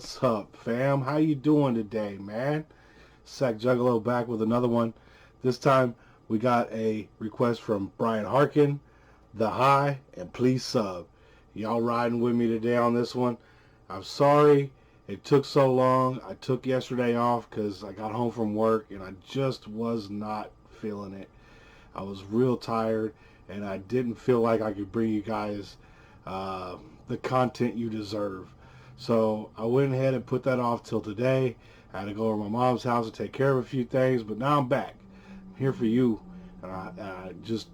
What's up, fam? How you doing today, man? Sack Juggalo back with another one. This time we got a request from Brian Harkin, The High, and Please Sub. Y'all riding with me today on this one. I'm sorry it took so long. I took yesterday off because I got home from work and I just was not feeling it. I was real tired and I didn't feel like I could bring you guys the content you deserve. So I went ahead and put that off till today. I had to go over to my mom's house to take care of a few things, but now I'm back. I'm here for you, and I just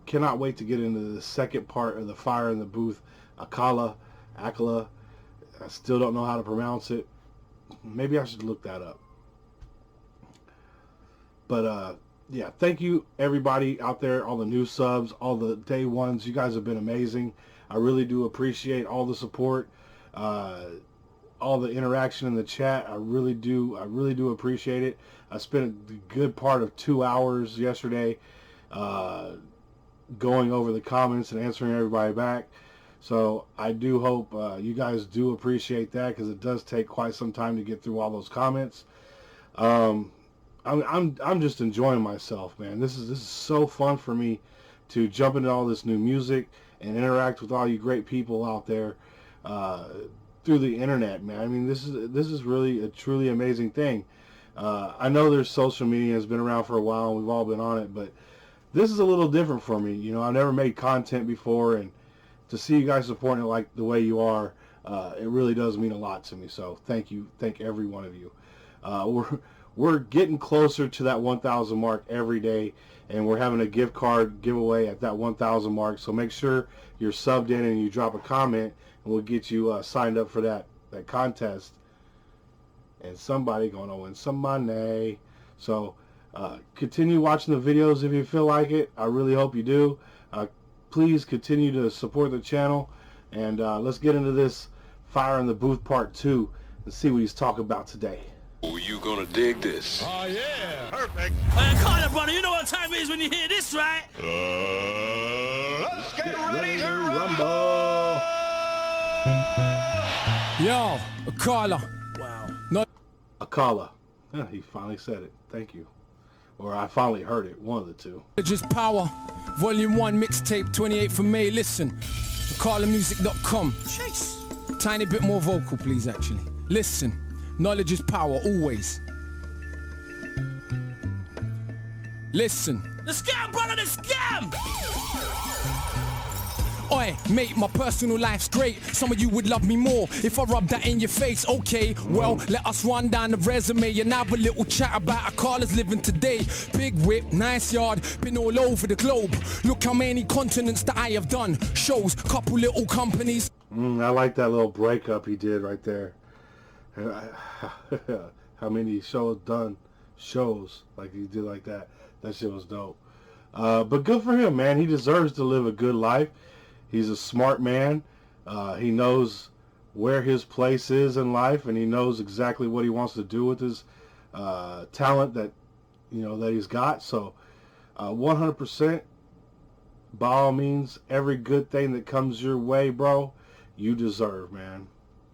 cannot wait to get into the second part of the Fire in the Booth. Akala. I still don't know how to pronounce it. Maybe I should look that up. But yeah, thank you everybody out there, all the new subs, all the day ones. You guys have been amazing. I really do appreciate all the support. All the interaction in the chat. I really do appreciate it. I spent a good part of 2 hours yesterday going over the comments and answering everybody back. So I do hope you guys do appreciate that, because it does take quite some time to get through all those comments. I'm just enjoying myself, man. This is so fun for me to jump into all this new music and interact with all you great people out there through the internet, man. I mean, this is really a truly amazing thing. I know there's social media has been around for a while and we've all been on it, but this is a little different for me. You know, I've never made content before, and to see you guys supporting it like the way you are, it really does mean a lot to me. So thank you, thank every one of you. We're getting closer to that 1,000 mark every day, and we're having a gift card giveaway at that 1,000 mark. So make sure you're subbed in and you drop a comment, and we'll get you signed up for that contest. And somebody gonna win some money. So continue watching the videos if you feel like it. I really hope you do. Please continue to support the channel, and let's get into this Fire in the Booth Part 2 and see what he's talking about today. Oh, you gonna dig this? Oh, yeah. Perfect. Carla, brother, you know what time it is when you hear this, right? Let's get ready to rumble. Yo, Carla. Wow. No. Akala. Yeah, he finally said it. Thank you. Or I finally heard it. One of the two. Just Power, Volume 1, mixtape, 28th of May. Listen, CarlaMusic.com. Chase. Tiny bit more vocal, please, actually. Listen, knowledge is power, always. Listen. The scam, brother, the scam! Oi, mate, my personal life's great. Some of you would love me more if I rub that in your face. Okay, well, let us run down the resume and have a little chat about how Carla's living today. Big whip, nice yard, been all over the globe. Look how many continents that I have done. Shows, couple little companies. I like that little breakup he did right there. How many shows like he did like that. That shit was dope. But good for him, man. He deserves to live a good life. He's a smart man. He knows where his place is in life, and he knows exactly what he wants to do with his talent that he's got. So 100%, by all means, every good thing that comes your way, bro, you deserve, man.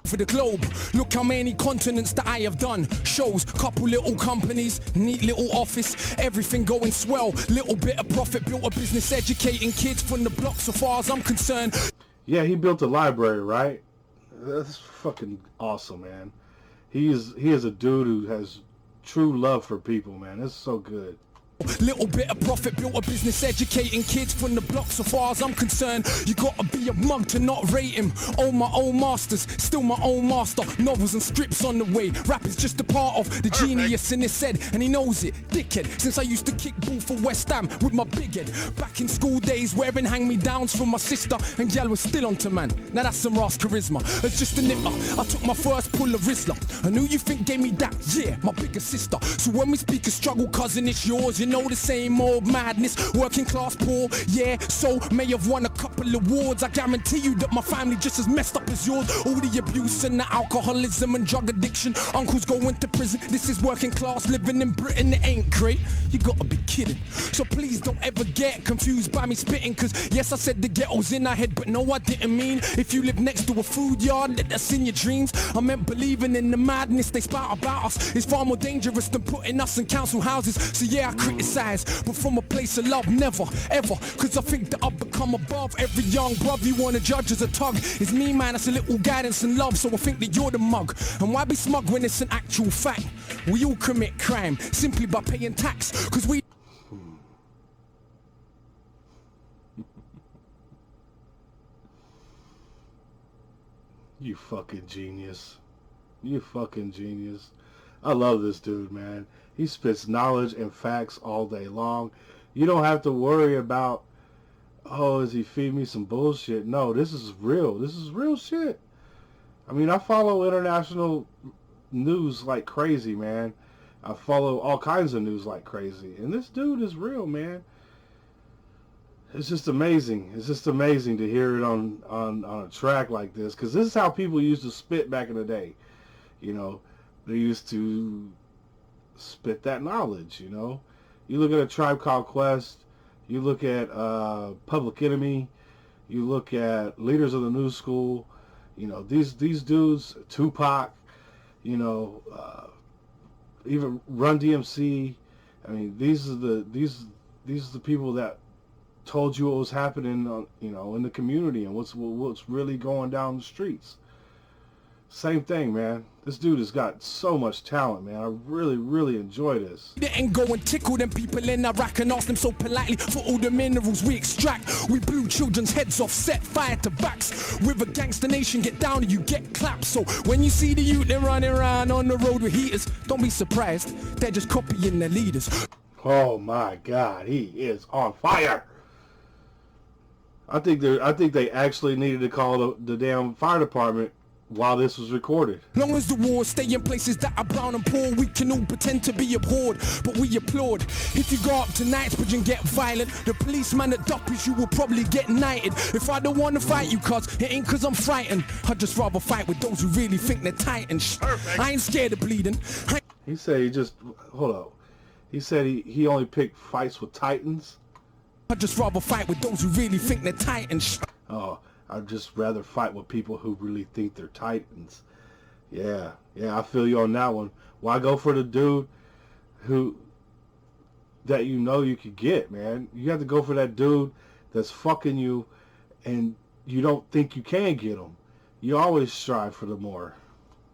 For the globe, look how many continents that I have done. Shows, couple little companies, neat little office, everything going swell. Little bit of profit, built a business educating kids from the block, so far as I'm concerned. Yeah, he built a library, right? That's fucking awesome, man. He is a dude who has true love for people, man. That's so good. Little bit of profit, built a business educating kids from the block, so far as I'm concerned. You gotta be a mug to not rate him. Own my own masters, still my own master. Novels and strips on the way. Rap is just a part of the genius in his head, and he knows it, dickhead. Since I used to kick ball for West Ham with my big head. Back in school days, wearing hand-me-downs from my sister, and gal was still onto man. Now that's some Ross charisma. It's just a nipper. I took my first pull of Rizla. And who you think gave me that? Yeah, my bigger sister. So when we speak of struggle, cousin, it's yours. You know the same old madness. Working class poor, yeah, so may have won a couple awards. I guarantee you that my family just as messed up as yours. All the abuse and the alcoholism and drug addiction. Uncles going to prison. This is working class living in Britain. It ain't great. You gotta be kidding. So please don't ever get confused by me spitting. Cause yes, I said the ghetto's in our head, but no, I didn't mean if you live next to a food yard, let that's in your dreams. I meant believing in the madness they spout about us is far more dangerous than putting us in council houses. So yeah, I criticize, but from a place of love, never, ever. Cause I think that I've become above every young bruv you wanna judge as a tug. It's me, man, it's a little guidance and love, so I think that you're the mug. And why be smug when it's an actual fact? We all commit crime simply by paying tax, cause we... You fucking genius. You fucking genius. I love this dude, man. He spits knowledge and facts all day long. You don't have to worry about, oh, is he feeding me some bullshit? No, this is real. This is real shit. I mean, I follow international news like crazy, man. I follow all kinds of news like crazy. And this dude is real, man. It's just amazing. It's just amazing to hear it on a track like this. Because this is how people used to spit back in the day. You know, they used to spit that knowledge, you know. You look at A Tribe Called Quest. You look at Public Enemy. You look at Leaders of the New School. You know, these dudes, Tupac, you know, even Run DMC. I mean, these are the people that told you what was happening, you know, in the community and what's really going down the streets. Same thing, man. This dude has got so much talent, man. I really, really enjoy this. Didn't go and tickle them people in Iraq and ask them so politely for all the minerals we extract. We blew children's heads off, set fire to backs. With a gangster nation, get down and you get clapped. So when you see the youth, they're running around on the road with heaters, don't be surprised. They're just copying their leaders. Oh my God, he is on fire. I think they actually needed to call the damn fire department while this was recorded. Long as the wars stay in places that are brown and poor, we can all pretend to be abhorred, but we applaud. If you go up to Knightsbridge and get violent, the policeman that duppers you will probably get knighted. If I don't want to fight you, cuz it ain't cuz I'm frightened. I'd just rather fight with those who really think they're titans. Perfect. I ain't scared of bleeding. He said he just, hold up. He said he only picked fights with titans. I'd just rather fight with those who really think they're titans. Oh, I'd just rather fight with people who really think they're titans. Yeah, I feel you on that one. Why go for the dude that you know you could get, man? You have to go for that dude that's fucking you and you don't think you can get him. You always strive for the more.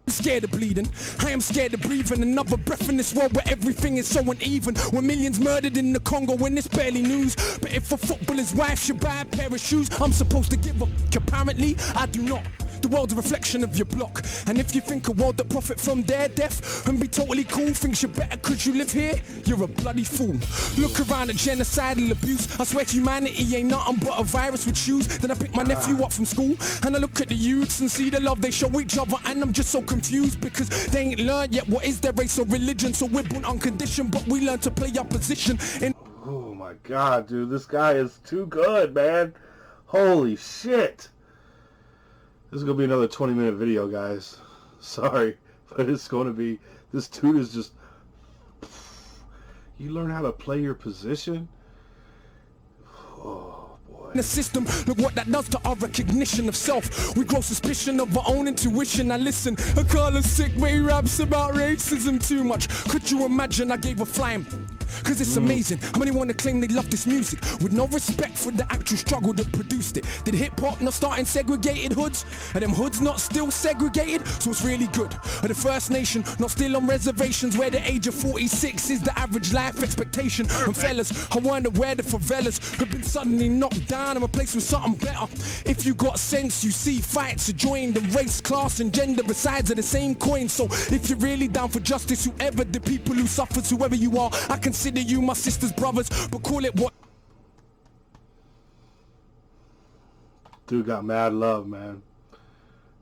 I'm scared of bleeding, I am scared of breathing another breath in this world where everything is so uneven. When millions murdered in the Congo when it's barely news. But if a footballer's wife should buy a pair of shoes, I'm supposed to give up. Apparently, I do not. The world's a reflection of your block. And if you think a world that profit from their death and be totally cool, thinks you're better cause you live here, you're a bloody fool. Look around at genocidal abuse. I swear humanity ain't nothing but a virus with shoes. Then I pick my nephew up from school and I look at the youths and see the love they show each other, and I'm just so confused because they ain't learned yet what is their race or religion. So we're born unconditioned, but we learn to play our position in... Oh my God, dude, this guy is too good, man. Holy shit. This is going to be another 20-minute video, guys. Sorry, but it's going to be... This dude is just... You learn how to play your position? Oh, boy. The system, look what that does to our recognition of self. We grow suspicion of our own intuition. Now listen, Akala's sick, but he raps about racism too much. Could you imagine I gave a flying... Cause it's amazing how many want to claim they love this music with no respect for the actual struggle that produced it. Did hip-hop not start in segregated hoods? Are them hoods not still segregated? So it's really good. Are the First Nation not still on reservations where the age of 46 is the average life expectation? And fellas, I wonder where the favelas have been suddenly knocked down and replaced with something better. If you got sense, you see fights are joined, and race, class and gender besides are the same coin. So if you're really down for justice, whoever the people who suffers, whoever you are, I consider you my sisters, brothers, but call it what. Dude got mad love, man.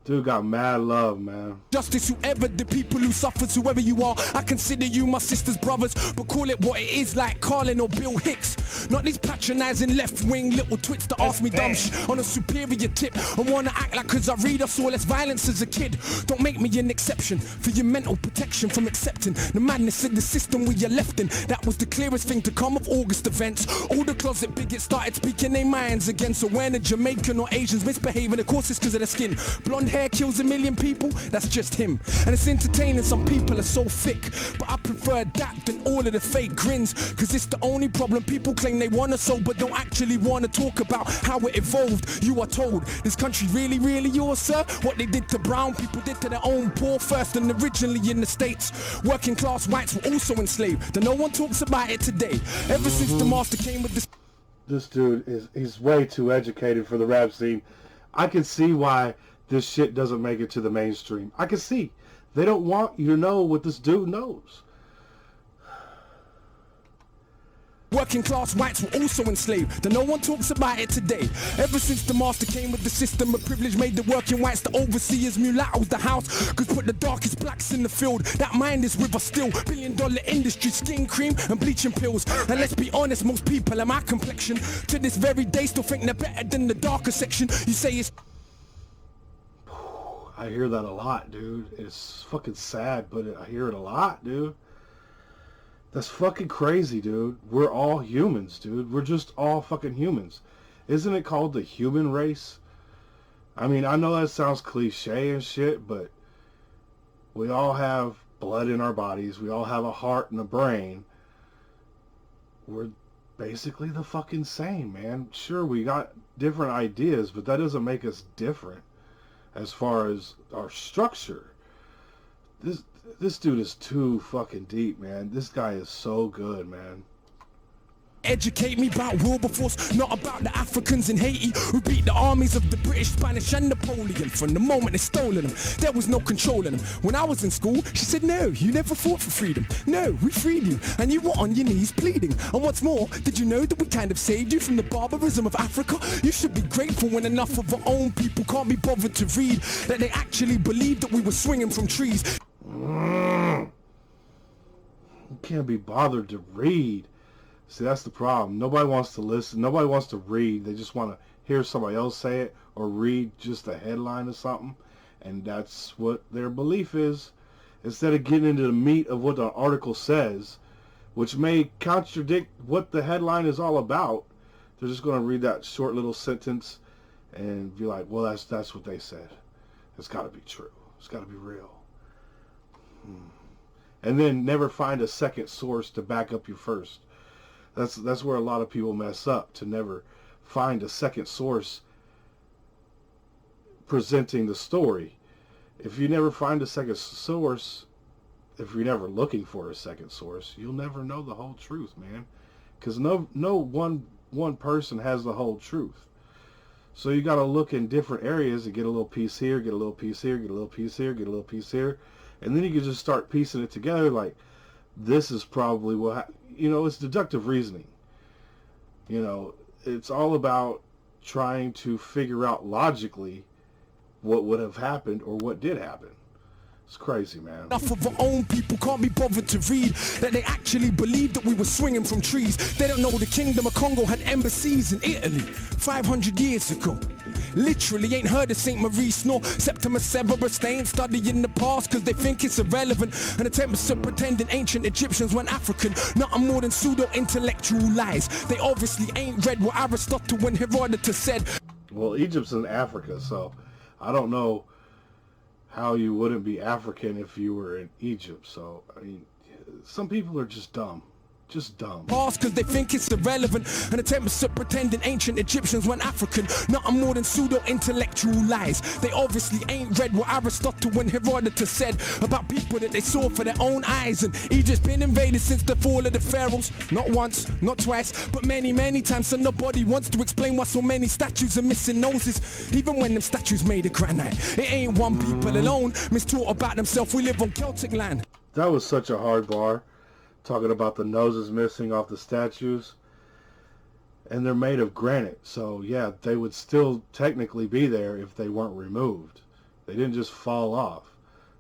Dude got mad love, man. Justice, whoever the people who suffers, whoever you are, I consider you my sister's brothers, but call it what it is, like Carlin or Bill Hicks. Not these patronizing left-wing little twits that ask me dumb shit on a superior tip and wanna act like cause I read I saw less violence as a kid. Don't make me an exception for your mental protection from accepting the madness in the system we are left in. That was the clearest thing to come of August events. All the closet bigots started speaking their minds again. So when a Jamaican or Asians misbehaving, of course it's cause of their skin. Blonde hair kills a million people, that's just him. And it's entertaining, some people are so thick, but I prefer that than all of the fake grins, cause it's the only problem. People claim they wanna solve but don't actually wanna talk about how it evolved. You are told this country really, really yours, sir? What they did to brown people did to their own poor first, and originally in the States working class whites were also enslaved. Then no one talks about it today. Ever since the master came with this dude he's way too educated for the rap scene. I can see why this shit doesn't make it to the mainstream. I can see. They don't want you to know what this dude knows. working class whites were also enslaved. Then no one talks about it today. Ever since the master came with the system of privilege, made the working whites the overseers, mulattoes the house, cause put the darkest blacks in the field. That mind is with us still. $billion industry, skin cream and bleaching pills. And let's be honest, most people of my complexion to this very day still think they're better than the darker section. You say it's... I hear that a lot, dude. It's fucking sad, but I hear it a lot, dude. That's fucking crazy, dude. We're all humans, dude. We're just all fucking humans. Isn't it called the human race? I mean, I know that sounds cliche and shit, but we all have blood in our bodies. We all have a heart and a brain. We're basically the fucking same, man. Sure, we got different ideas, but that doesn't make us different as far as our structure. This dude is too fucking deep, man. This guy is so good, man. Educate me about Wilberforce, not about the Africans in Haiti who beat the armies of the British, Spanish and Napoleon. From the moment they stolen them, there was no controlling them. When I was in school, she said, no, you never fought for freedom. No, we freed you, and you were on your knees pleading. And what's more, did you know that we kind of saved you from the barbarism of Africa? You should be grateful when enough of our own people can't be bothered to read, that they actually believed that we were swinging from trees. You can't be bothered to read. See, that's the problem. Nobody wants to listen. Nobody wants to read. They just want to hear somebody else say it or read just a headline or something. And that's what their belief is. Instead of getting into the meat of what the article says, which may contradict what the headline is all about, they're just going to read that short little sentence and be like, well, that's what they said. It's got to be true. It's got to be real. And then never find a second source to back up your first. That's where a lot of people mess up, to never find a second source presenting the story. If you never find a second source, if you're never looking for a second source, you'll never know the whole truth, man. Because no one person has the whole truth. So you got to look in different areas and get a little piece here, get a little piece here, get a little piece here, get a little piece here. And then you can just start piecing it together like, this is probably what, it's deductive reasoning. It's all about trying to figure out logically what would have happened or what did happen. It's crazy, man. Enough of our own people can't be bothered to read that they actually believed that we were swinging from trees. They don't know the Kingdom of Congo had embassies in Italy 500 years ago. Literally ain't heard of St. Maurice nor Septimus Severus. They ain't studying the past cause they think it's irrelevant, and attempts to pretending ancient Egyptians weren't African. Nothing more than pseudo-intellectual lies. They obviously ain't read what Aristotle and Herodotus said. Well, Egypt's in Africa, so I don't know how you wouldn't be African if you were in Egypt. So, I mean, some people are just dumb. Just dumb. Past cause they think it's irrelevant, and attempts to pretending ancient Egyptians weren't African. Nothing more than pseudo-intellectual lies. They obviously ain't read what Aristotle and Herodotus said about people that they saw for their own eyes. And Egypt's been invaded since the fall of the pharaohs. Not once, not twice, but many, many times. So nobody wants to explain why so many statues are missing noses, even when them statues made of granite. It ain't one people alone mistaught about themselves. We live on Celtic land. That was such a hard bar. Talking about the noses missing off the statues, and they're made of granite, so yeah, they would still technically be there if they weren't removed. They didn't just fall off.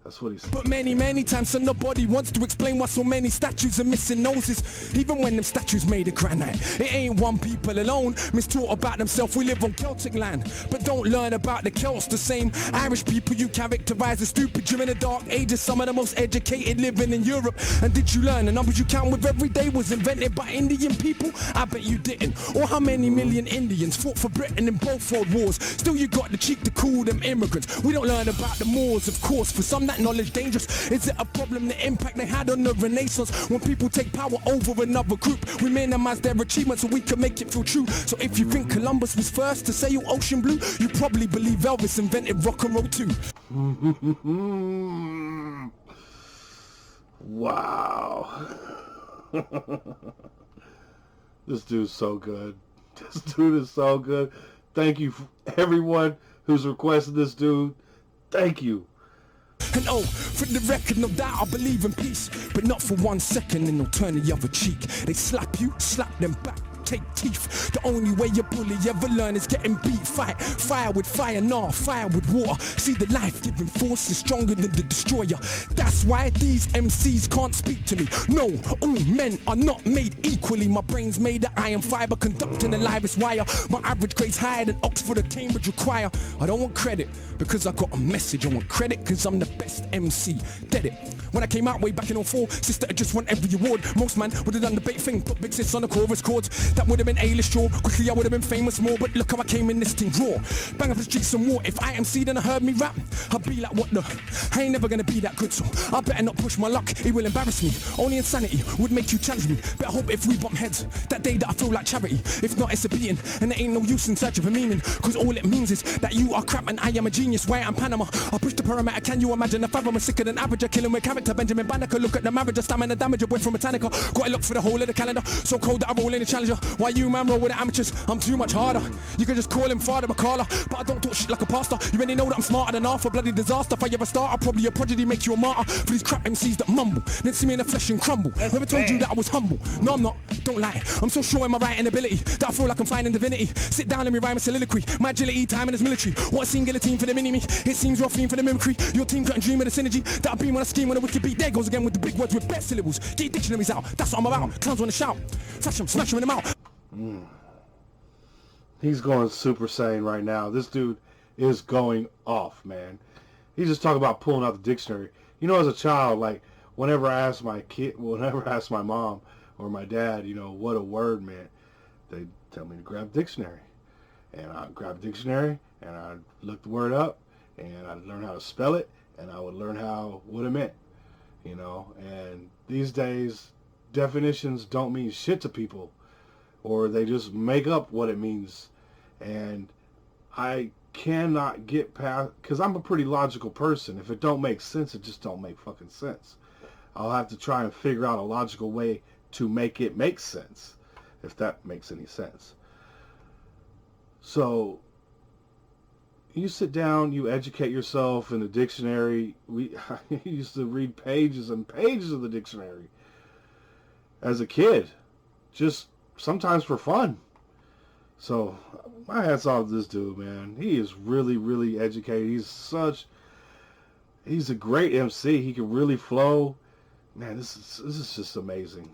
That's what he said. But many times, so nobody wants to explain why so many statues are missing noses. Even when them statues made of granite, it ain't one people alone mistaught about themselves. We live on Celtic land, but don't learn about the Celts. The same Irish people you characterize as stupid during the dark ages. Some of the most educated living in Europe. And did you learn the numbers you count with every day was invented by Indian people? I bet you didn't. Or how many million Indians fought for Britain in both world wars? Still you got the cheek to call them immigrants. We don't learn about the Moors, of course. For some that knowledge dangerous. Is it a problem, the impact they had on the Renaissance? When people take power over another group, we minimize their achievements so we can make it feel true. So if you think Columbus was first to sail ocean blue, you probably believe Elvis invented rock and roll too. Wow. This dude's so good. This dude is so good. Thank you everyone who's requested this dude. Thank you. And oh, for the record, no doubt I believe in peace, but not for 1 second and they'll turn the other cheek. They slap you, slap them back, take teeth. The only way a bully ever learn is getting beat. Fight, fire with fire, nah, fire with water. See, the life-giving force is stronger than the destroyer. That's why these MCs can't speak to me. No, all men are not made equally. My brain's made of iron fiber, conducting the livest wire. My average grade's higher than Oxford or Cambridge require. I don't want credit because I got a message. I want credit because I'm the best MC. Dead it. When I came out way back in 04, sister had just won every award. Most man would have done the bait thing, put big sis on the chorus chords. That would have been A-list draw. Quickly I would have been famous more, but look how I came in this thing raw. Bang up the streets some more. If I MC then I heard me rap, I'd be like, what the? I ain't never gonna be that good, so I better not push my luck. It will embarrass me. Only insanity would make you challenge me. Better hope if we bump heads, that day that I feel like charity. If not, it's a beating, and there ain't no use in search of a meaning. Cause all it means is that you are crap and I am a genius. Why I'm Panama. I push the perimeter, can you imagine? If I'm sicker than average, killing with character. Benjamin Banneker, look at the marriage, a stamina damage, a boy from Botanica. Got a look for the whole of the calendar. So cold that I roll in the challenger. Why you man roll with the amateurs? I'm too much harder. You can just call him Father Carla, but I don't talk shit like a pastor. You already know that I'm smarter than half a bloody disaster. If I ever start, I'll probably a prodigy, make you a martyr. For these crap MCs that mumble, then see me in the flesh and crumble. Never told you that I was humble. No, I'm not. Don't lie. I'm so sure in my writing ability that I feel like I'm finding divinity. Sit down and me rhyme a soliloquy. My agility, time in his military. What a scene, guillotine for the mini-me. It seems rough theme for the mimicry. Your team couldn't dream of the synergy that I beam when I scheme when a wicked beat. There goes again with the big words with best syllables. Get your dictionaries out. That's what I'm about. Clowns wanna shout. Flash them, smash them in the mouth. He's going Super Saiyan right now. This dude is going off, man. He's just talking about pulling out the dictionary. You know, as a child, like, whenever I asked my mom or my dad, you know, what a word meant, they'd tell me to grab a dictionary. And I'd grab a dictionary, and I'd look the word up, and I'd learn how to spell it, and I would learn what it meant, you know. And these days, definitions don't mean shit to people, or they just make up what it means. And I cannot get past, because I'm a pretty logical person. If it don't make sense, it just don't make fucking sense. I'll have to try and figure out a logical way to make it make sense, if that makes any sense. So you sit down, you educate yourself in the dictionary. I used to read pages and pages of the dictionary as a kid, just sometimes for fun. So my hat's off to this dude, man. He is really, really educated. He's a great MC. He can really flow. Man, this is just amazing.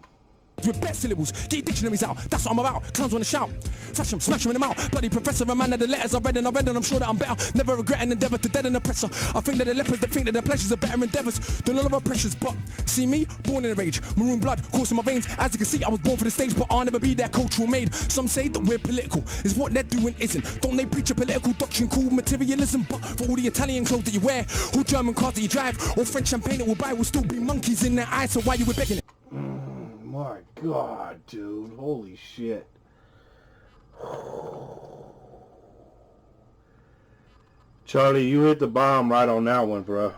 With best syllables, get your dictionaries out. That's what I'm about. Clowns wanna shout. Flash them, smash them in the mouth. Bloody professor, a man of the letters I read and I'm sure that I'm better. Never regret an endeavor to dead an oppressor. I think that the lepers that think that their pleasures are better endeavors than all of our pressures. But see me, born in a rage, maroon blood coursing my veins. As you can see, I was born for the stage, but I'll never be their cultural maid. Some say that we're political, is what they're doing isn't. Don't they preach a political doctrine called materialism? But for all the Italian clothes that you wear, or German cars that you drive, or French champagne that we'll buy, will still be monkeys in their eyes. So why you were begging it? My God, dude. Holy shit. Charlie, you hit the bomb right on that one, bro.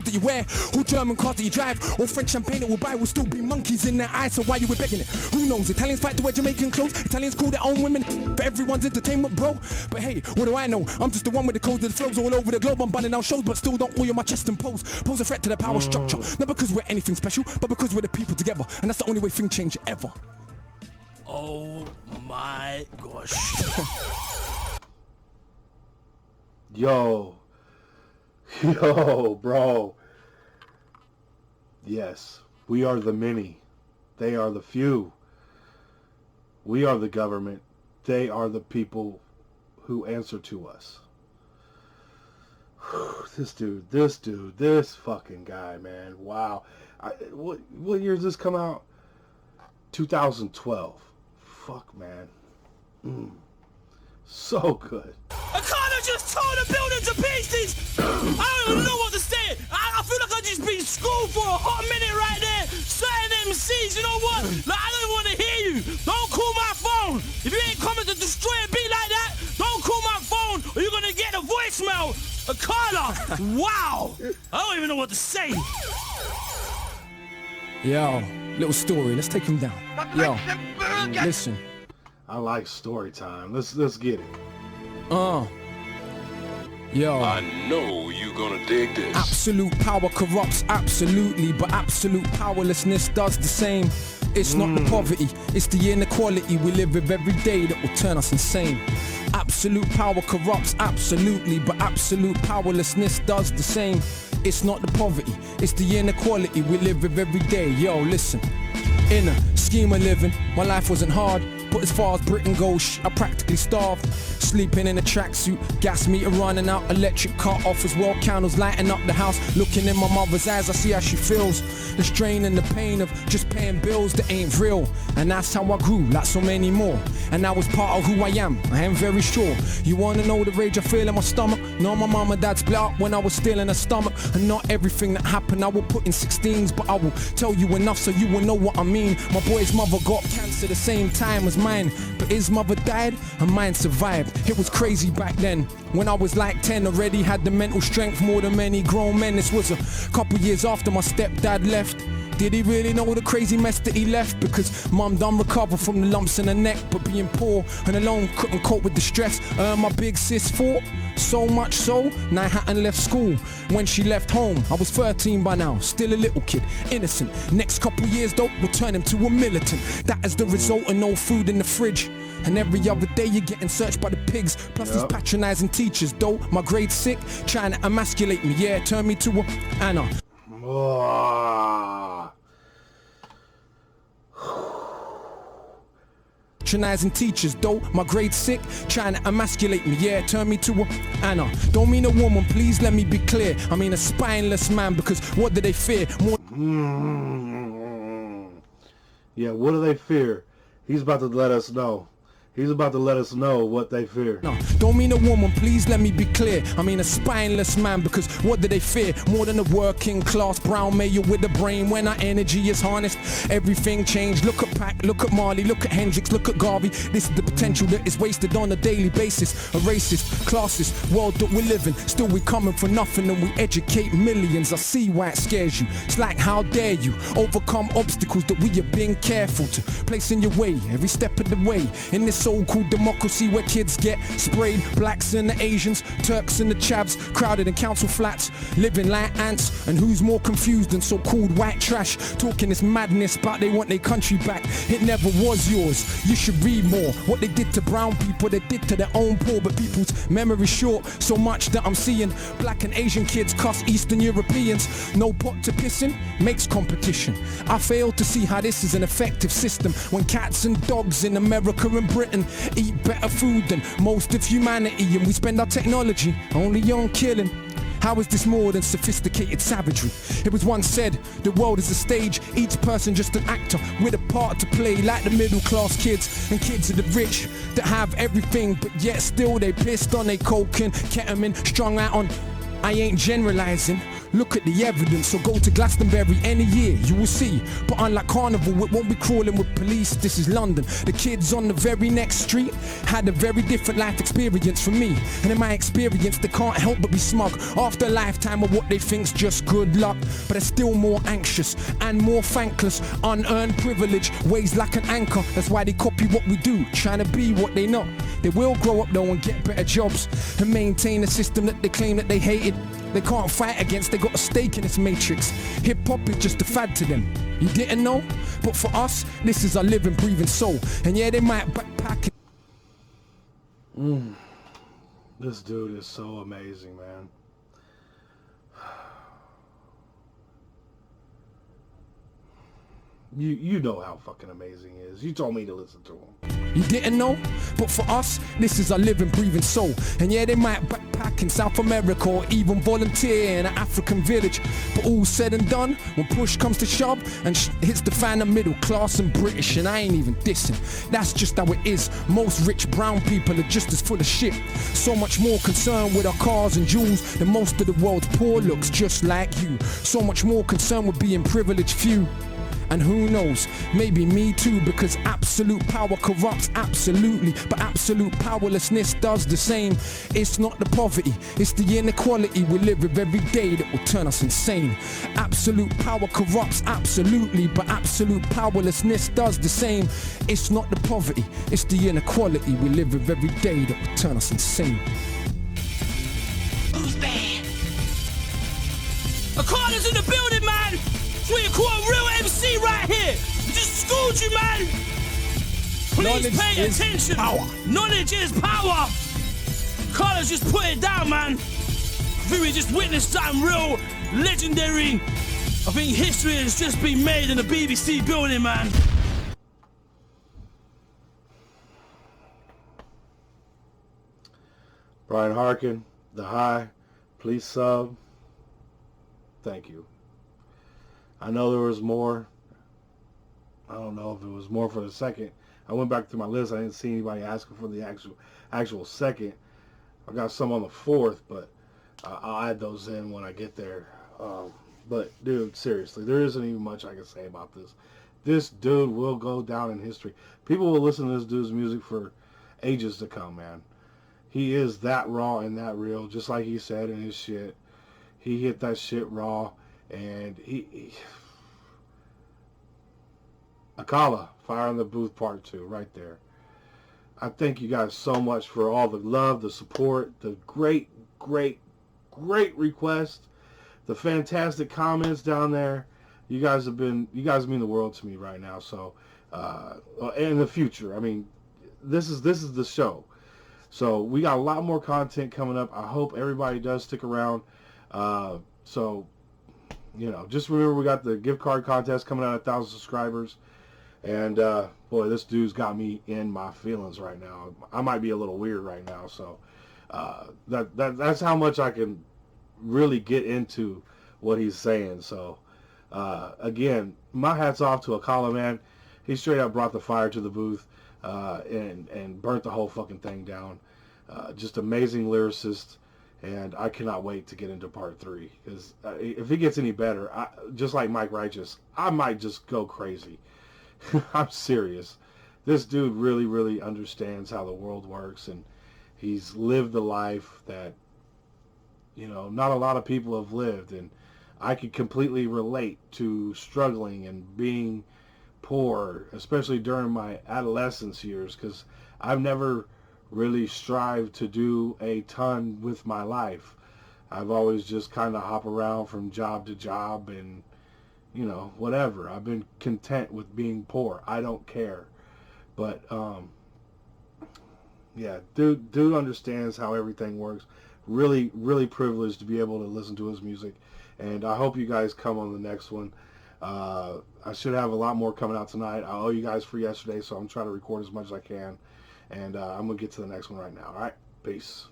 That you wear, or German cars that you drive, or French champagne that we'll buy, will still be monkeys in their eyes. So why you were begging it? Who knows? Italians fight to wear Jamaican clothes. Italians call their own women for everyone's entertainment, bro. But hey, what do I know? I'm just the one with the codes that flows all over the globe. I'm bunning out shows, but still don't oil my chest and pose. Pose a threat to the power structure. Not because we're anything special, but because we're the people together. And that's the only way things change ever. Oh my gosh. Yo, Yo, bro. Yes, we are the many. They are the few. We are the government. They are the people who answer to us. This fucking guy, man. Wow. What year does this come out? 2012. Fuck, man. So good. Akala just tore the building to pieces. I don't even know what to say. I feel like I just been schooled for a hot minute right there. Certain MCs, you know what? Like, I don't want to hear you. Don't call my phone. If you ain't coming to destroy a beat like that, don't call my phone or you're gonna get a voicemail. Akala, wow. I don't even know what to say. Yo, little story. Let's take him down. Yo, listen. I like story time. Let's get it. Yo. I know you gonna dig this. Absolute power corrupts, absolutely, but absolute powerlessness does the same. It's not the poverty, it's the inequality we live with every day that will turn us insane. Absolute power corrupts, absolutely, but absolute powerlessness does the same. It's not the poverty, it's the inequality we live with every day. Yo, listen. In a scheme of living, my life wasn't hard, but as far as Britain goes, I practically starved. Sleeping in a tracksuit, gas meter running out, electric cut off as well, candles lighting up the house. Looking in my mother's eyes, I see how she feels. The strain and the pain of just paying bills that ain't real. And that's how I grew, like so many more. And that was part of who I am very sure. You wanna know the rage I feel in my stomach? No, my mom and dad split up when I was still in her stomach. And not everything that happened I will put in 16s, but I will tell you enough so you will know what I mean. My boy's mother got cancer the same time as mine, but his mother died and mine survived. It was crazy back then. When I was like 10, already had the mental strength more than many grown men. This was a couple years after my stepdad left. Did he really know the crazy mess that he left? Because mum done recover from the lumps in her neck, but being poor and alone couldn't cope with the stress. My big sis fought, so much so, now I hadn't left school. When she left home, I was 13 by now, still a little kid, innocent. Next couple years though, will turn him to a militant. That is the result of no food in the fridge. And every other day you're getting searched by the pigs. Plus these patronizing teachers though, my grade sick, trying to emasculate me, yeah, turn me to a Anna. Patronizing teachers though, my grade sick, trying to emasculate me, yeah, turn me to a Anna. Don't mean a woman, please let me be clear. I mean a spineless man, because what do they fear? More Yeah, what do they fear? He's about to let us know. He's about to let us know what they fear. No, don't mean a woman, please let me be clear. I mean a spineless man, because what do they fear? More than a working class brown male with a brain. When our energy is harnessed, everything changed. Look at Pac, look at Marley, look at Hendrix, look at Garvey. This is the potential that is wasted on a daily basis. A racist, classist world that we live in. Still we coming for nothing and we educate millions. I see why it scares you. It's like, how dare you overcome obstacles that we have been careful to place in your way every step of the way. In this so-called democracy where kids get sprayed, blacks and the Asians, Turks and the chavs, crowded in council flats, living like ants. And who's more confused than so-called white trash, talking this madness about they want their country back? It never was yours. You should read more. What they did to brown people, they did to their own poor. But people's memory short, so much that I'm seeing black and Asian kids cuss Eastern Europeans. No pot to piss in makes competition. I fail to see how this is an effective system when cats and dogs in America and Britain eat better food than most of humanity, and we spend our technology only on killing. How is this more than sophisticated savagery? It was once said, the world is a stage, each person just an actor with a part to play, like the middle class kids and kids of the rich that have everything, but yet still they pissed on their coke and ketamine, strung out on. I ain't generalizing. Look at the evidence, so go to Glastonbury any year, you will see. But unlike Carnival, it won't be crawling with police. This is London. The kids on the very next street had a very different life experience from me. And in my experience, they can't help but be smug after a lifetime of what they think's just good luck. But they're still more anxious and more thankless. Unearned privilege weighs like an anchor. That's why they copy what we do, trying to be what they not. They will grow up though and get better jobs and maintain a system that they claim that they hated. They can't fight against, they got a stake in this matrix. Hip-hop is just a fad to them. You didn't know? But for us, this is our living, breathing soul. And yeah, they might backpack it. This dude is so amazing, man. You know how fucking amazing he is. You told me to listen to him. You didn't know? But for us, this is our living, breathing soul. And yeah, they might backpack in South America or even volunteer in an African village. But all said and done, when push comes to shove and hits the fan of middle class and British, and I ain't even dissing. That's just how it is. Most rich brown people are just as full of shit. So much more concerned with our cars and jewels than most of the world's poor looks just like you. So much more concerned with being privileged few. And who knows, maybe me too, because absolute power corrupts absolutely, but absolute powerlessness does the same. It's not the poverty, it's the inequality we live with every day that will turn us insane. Absolute power corrupts absolutely, but absolute powerlessness does the same. It's not the poverty, it's the inequality we live with every day that will turn us insane. Who's bad? Akala's in the building, man! That's what you call a real MC right here! I just schooled you, man! Please Knowledge pay is attention! power. Knowledge is power! Carla's just put it down, man! I think we just witnessed something real legendary. I think history has just been made in the BBC building, man. Brian Harkin, The High, please sub. Thank you. I know there was more. I don't know if it was more for the second. I went back through my list. I didn't see anybody asking for the actual second. I got some on the fourth, but I'll add those in when I get there. But dude, seriously, there isn't even much I can say about this. This dude will go down in history. People will listen to this dude's music for ages to come, man. He is that raw and that real, just like he said in his shit. He hit that shit raw, and he Akala, Fire in the Booth Part 2, right there. I thank you guys so much for all the love, the support, the great requests, the fantastic comments down there. You guys mean the world to me right now. So, and in the future, I mean, this is the show. So we got a lot more content coming up. I hope everybody does stick around. So, you know, just remember we got the gift card contest coming out at 1,000 subscribers. And, boy, this dude's got me in my feelings right now. I might be a little weird right now. So, that's how much I can really get into what he's saying. So, again, my hat's off to Akala, man. He straight up brought the fire to the booth, and burnt the whole fucking thing down. Just amazing lyricist. And I cannot wait to get into part 3. Because if he gets any better, just like Mike Righteous, I might just go crazy. I'm serious. This dude really understands how the world works, and he's lived the life that, you know, not a lot of people have lived, and I could completely relate to struggling and being poor, especially during my adolescence years, because I've never really strived to do a ton with my life. I've always just kind of hop around from job to job and, you know, whatever. I've been content with being poor. I don't care. But, yeah, dude understands how everything works. Really privileged to be able to listen to his music. And I hope you guys come on the next one. I should have a lot more coming out tonight. I owe you guys for yesterday, so I'm trying to record as much as I can. And I'm going to get to the next one right now. All right? Peace.